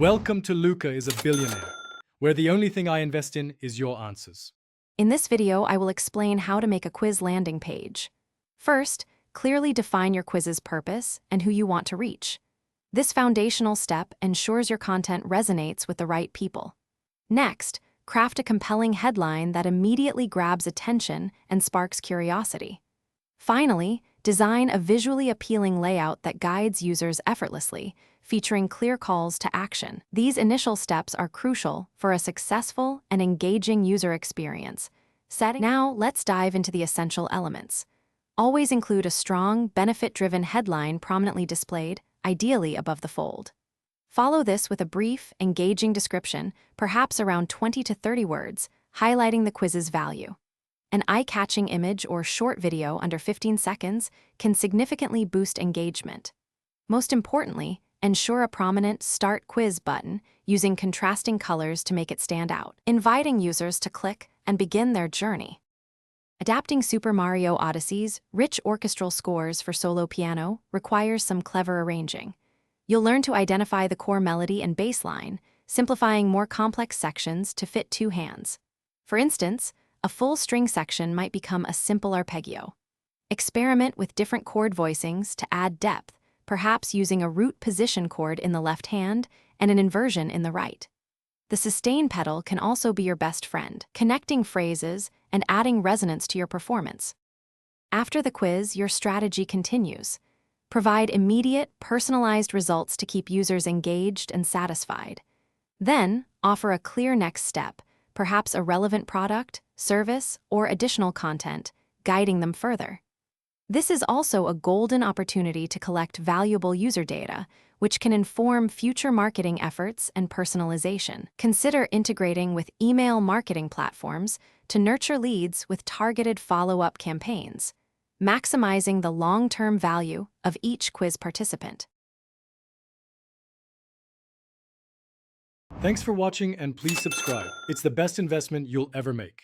Welcome to Luca is a Billionaire, where the only thing I invest in is your answers. In this video, I will explain how to make a quiz landing page. First, clearly define your quiz's purpose and who you want to reach. This foundational step ensures your content resonates with the right people. Next, craft a compelling headline that immediately grabs attention and sparks curiosity. Finally, design a visually appealing layout that guides users effortlessly, featuring clear calls to action. These initial steps are crucial for a successful and engaging user experience. Now, let's dive into the essential elements. Always include a strong, benefit-driven headline prominently displayed, ideally above the fold. Follow this with a brief, engaging description, perhaps around 20 to 30 words, highlighting the quiz's value. An eye-catching image or short video under 15 seconds can significantly boost engagement. Most importantly, ensure a prominent Start Quiz button using contrasting colors to make it stand out, inviting users to click and begin their journey. Adapting Super Mario Odyssey's rich orchestral scores for solo piano requires some clever arranging. You'll learn to identify the core melody and bass line, simplifying more complex sections to fit two hands. For instance, a full string section might become a simple arpeggio. Experiment with different chord voicings to add depth, perhaps using a root position chord in the left hand and an inversion in the right. The sustain pedal can also be your best friend, connecting phrases and adding resonance to your performance. After the quiz, your strategy continues. Provide immediate, personalized results to keep users engaged and satisfied. Then, offer a clear next step, perhaps a relevant product, service, or additional content, guiding them further. This is also a golden opportunity to collect valuable user data, which can inform future marketing efforts and personalization. Consider integrating with email marketing platforms to nurture leads with targeted follow-up campaigns, maximizing the long-term value of each quiz participant. Thanks for watching and please subscribe. It's the best investment you'll ever make.